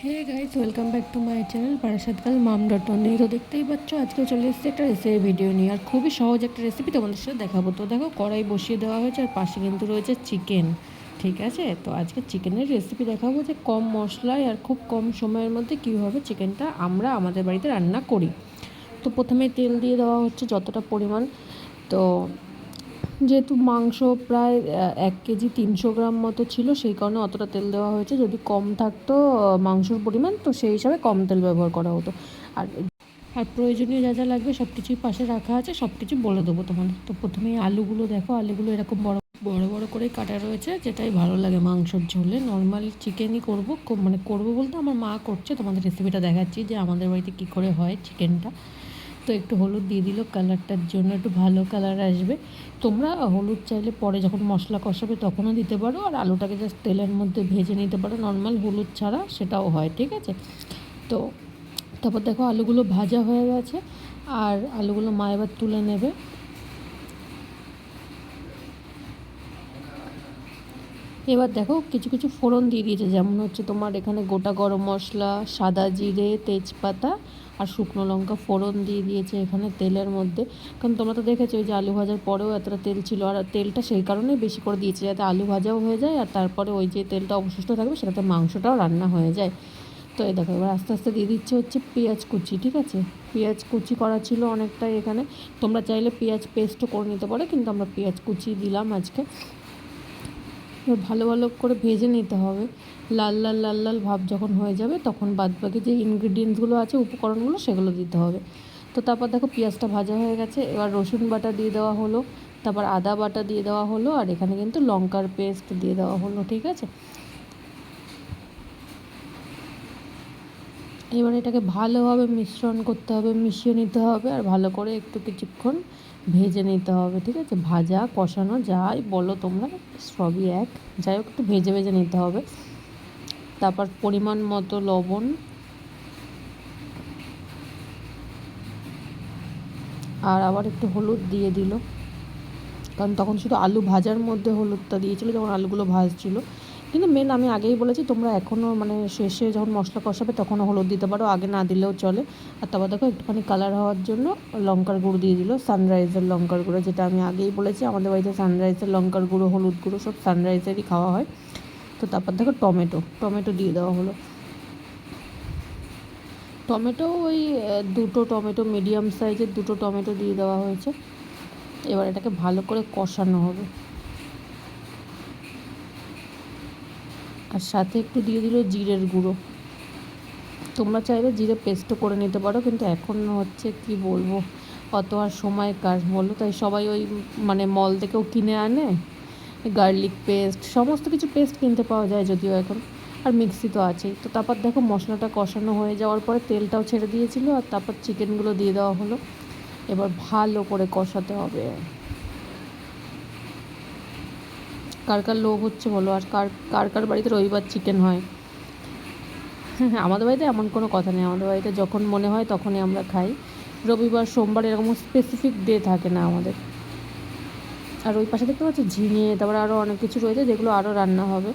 Hey guys, welcome back to my channel বারাসাতকাল মাম.অন। তো দেখতেই পাচ্ছ, আজকে চলে এসেছে একটা রেসিপি ভিডিও নিয়ে। আর খুবই সহজ একটা রেসিপি তোমাদের সাথে দেখাবো। তো দেখো, কড়াই বসিয়ে দেওয়া হয়েছে আর পাশে কিন্তু রয়েছে চিকেন। ঠিক আছে, তো আজকে চিকেনের রেসিপি দেখাবো যে কম মশলায় আর খুব কম সময়ের মধ্যে কীভাবে চিকেনটা আমরা আমাদের বাড়িতে রান্না করি। তো প্রথমে তেল দিয়ে দেওয়া হচ্ছে যতটা পরিমাণ। তো যেহেতু মাংস প্রায় 1 কেজি 300 গ্রাম মতো ছিল, সেই কারণে অতটা তেল দেওয়া হয়েছে। যদি কম থাকতো মাংসর পরিমাণ, তো সেই হিসাবে কম তেল ব্যবহার করা হতো। আর আর প্রয়োজনীয় যা যা লাগবে সব কিছুই পাশে রাখা আছে, সব কিছু বলে দেবো তোমাদের। তো প্রথমেই আলুগুলো দেখো, আলুগুলো এরকম বড় বড় বড় করে কাটা রয়েছে, যেটাই ভালো লাগে মাংসর ঝোলে। নর্মাল চিকেনই করবো, মানে করবো বলতে আমার মা করছে, তোমাদের রেসিপিটা দেখাচ্ছি যে আমাদের বাড়িতে কী করে হয় চিকেনটা। তো একটু হলুদ দিয়ে দিল কালারটার জন্য, একটু ভালো কালার আসবে। তোমরা হলুদ চাইলে পরে যখন মশলা কষাবে তখনও দিতে পারো, আর আলুটাকে জাস্ট তেলের মধ্যে ভেজে নিতে পারো নর্মাল হলুদ ছাড়া, সেটাও হয়। ঠিক আছে, তো তারপর দেখো আলুগুলো ভাজা হয়ে গেছে, আর আলুগুলো মা এবার তুলে নেবে। এবার দেখো কিছু কিছু ফোড়ন দিয়ে দিয়েছে, যেমন হচ্ছে তোমার এখানে গোটা গরম মশলা, সাদা জিরে, তেজপাতা আর শুকনো লঙ্কা ফোড়ন দিয়ে দিয়েছে এখানে তেলের মধ্যে। কারণ তোমরা তো দেখেছো যে আলু ভাজার পরেও এতটা তেল ছিল, আর তেলটা সেই কারণেই বেশি করে দিয়েছে, যাতে আলু ভাজাও হয়ে যায় আর তারপরে ওই যে তেলটা অবশিষ্ট থাকবে সেটাতে মাংসটাও রান্না হয়ে যায়। তো এই দেখো এবার আস্তে আস্তে দিয়ে দিচ্ছে হচ্ছে পেঁয়াজ কুচি। ঠিক আছে, পেঁয়াজ কুচি করা ছিল অনেকটাই এখানে। তোমরা চাইলে পেঁয়াজ পেস্টও করে নিতে পারো, কিন্তু আমরা পেঁয়াজ কুচি দিলাম আজকে। ভালো ভালো করে ভেজে নিতে হবে, লাল লাল লাল লাল ভাব যখন হয়ে যাবে তখন বাদবাকি যে ইনগ্রিডিয়েন্টসগুলো আছে, উপকরণগুলো, সেগুলো দিতে হবে। তো তারপর দেখো পেঁয়াজটা ভাজা হয়ে গেছে, এবার রসুন বাটা দিয়ে দেওয়া হলো, তারপর আদা বাটা দিয়ে দেওয়া হলো, আর এখানে কিন্তু লঙ্কার পেস্ট দিয়ে দেওয়া হলো। ঠিক আছে, এবার এটাকে ভালোভাবে মিশ্রণ করতে হবে, মিশিয়ে নিতে হবে, আর ভালো করে একটু কিছুক্ষণ ভেজে নিতে হবে। ঠিক আছে, ভাজা কষানো যাই বলো তোমরা, সবই এক। যাই হোক, একটু ভেজে ভেজে নিতে হবে। তারপর পরিমাণ মতো লবণ, আর আবার একটু হলুদ দিয়ে দিল, কারণ তখন শুধু আলু ভাজার মধ্যে হলুদটা দিয়েছিল যখন আলুগুলো ভাজছিল। কিন্তু মেন আমি আগেই বলেছি, তোমরা এখনও মানে শেষে যখন মশলা কষাবে তখনও হলুদ দিতে পারো, আগে না দিলেও চলে। আর তারপর দেখো একটুখানি কালার হওয়ার জন্য লঙ্কার গুঁড়ো দিয়ে দিল, সানরাইজের লঙ্কার গুঁড়ো, যেটা আমি আগেই বলেছি আমাদের বাড়িতে সানরাইজের লঙ্কার গুঁড়ো, হলুদ গুঁড়ো সব সানরাইজেরই খাওয়া হয়। তো তারপর দেখো টমেটো টমেটো দিয়ে দেওয়া হলো। টমেটো ওই দুটো টমেটো, মিডিয়াম সাইজের দুটো টমেটো দিয়ে দেওয়া হয়েছে। এবার এটাকে ভালো করে কষানো হবে, আর সাথে একটু দিয়ে দিল জিরের গুঁড়ো। তোমরা চাইলে জিরে পেস্টও করে নিতে পারো, কিন্তু এখন হচ্ছে কি বলবো, অত আর সময় কার বলো, তাই সবাই ওই মানে মল থেকেও কিনে আনে গার্লিক পেস্ট, সমস্ত কিছু পেস্ট কিনতে পাওয়া যায় যদিও এখন, আর মিক্সি তো আছেই। তো তারপর দেখো মশলাটা কষানো হয়ে যাওয়ার পরে তেলটাও ছেড়ে দিয়েছিল, আর তারপর চিকেনগুলো দিয়ে দেওয়া হলো। এবার ভালো করে কষাতে হবে। কার কার লোভ হচ্ছে বলো, আর কার কার কার বাড়িতে রবিবার চিকেন হয়? আমাদের বাড়িতে এমন কোনো কথা নেই, আমাদের বাড়িতে যখন মনে হয় তখনই আমরা খাই। রবিবার, সোমবার এরকম স্পেসিফিক ডে থাকে না আমাদের। আর ওই পাশে দেখতে পাচ্ছি ঝিঙে, তারপরে আরও অনেক কিছু রয়েছে যেগুলো আরও রান্না হবে।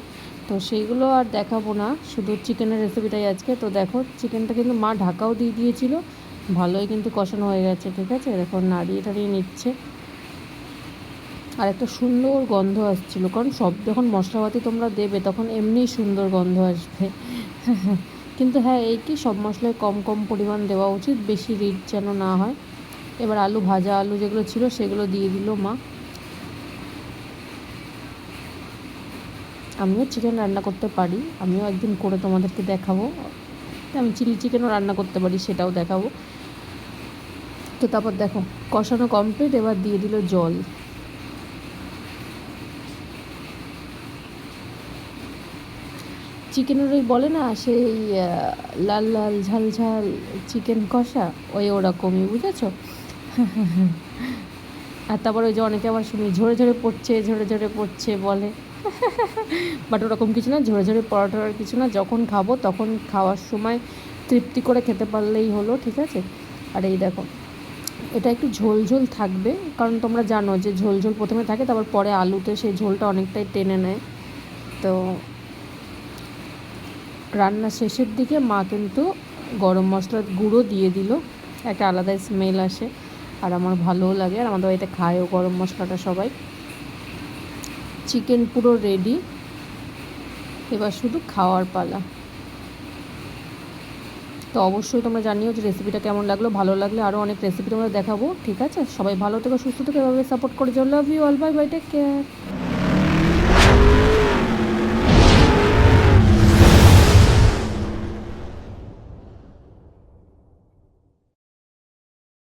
তো সেইগুলো আর দেখাবো না, শুধু চিকেনের রেসিপিটাই আজকে। তো দেখো চিকেনটা কিন্তু মা ঢাকাও দিয়ে দিয়েছিল, ভালোই কিন্তু কষানো হয়ে গেছে। ঠিক আছে, দেখো নাড়িয়ে টাড়িয়ে নিচ্ছে, আর একটা সুন্দর গন্ধ আসছিলো, কারণ সব যখন মশলাপাতি তোমরা দেবে তখন এমনিই সুন্দর গন্ধ আসবে। কিন্তু হ্যাঁ, এই কি সব মশলায় কম কম পরিমাণ দেওয়া উচিত, বেশি রিচ যেন না হয়। এবার আলু, ভাজা আলু যেগুলো ছিল সেগুলো দিয়ে দিল মা। আমিও চিকেন রান্না করতে পারি, আমিও একদিন করে তোমাদেরকে দেখাবো। আমি চিলি চিকেনও রান্না করতে পারি, সেটাও দেখাবো। তো তারপর দেখো কষানো কমপ্লিট, এবার দিয়ে দিল জল। চিকেনের ওই বলে না সেই লাল লাল ঝাল ঝাল চিকেন কষা, ওই ওরকমই, বুঝেছো? আর তারপর ওই যে অনেকে আবার শুনি ঝরে ঝরে পড়ছে, ঝরে ঝরে পড়ছে বলে। বাট ওরকম কিছু না, ঝরে ঝরে পড়াটার কিছু না, যখন খাবো তখন খাওয়ার সময় তৃপ্তি করে খেতে পারলেই হলো। ঠিক আছে, আর এই দেখো এটা একটু ঝোল ঝোল থাকবে, কারণ তোমরা জানো যে ঝোল ঝোল প্রথমে থাকে, তারপর পরে আলুতে সেই ঝোলটা অনেকটাই টেনে নেয়। তো রান্না শেষের দিকে মা কিন্তু গরম মশলার গুঁড়ো দিয়ে দিল, একটা আলাদা স্মেল আসে আর আমার ভালোও লাগে, আর আমাদের বাড়িতে খায়ও গরম মশলাটা সবাই। চিকেন পুরো রেডি, এবার শুধু খাওয়ার পালা। তো অবশ্যই তোমরা জানিও যে রেসিপিটা কেমন লাগলো, ভালো লাগলে আরও অনেক রেসিপি তোমরা দেখাবো। ঠিক আছে, সবাই ভালো থেকো, সুস্থ থেকো, এভাবে সাপোর্ট করে চলো। Love you all, bye bye, take care.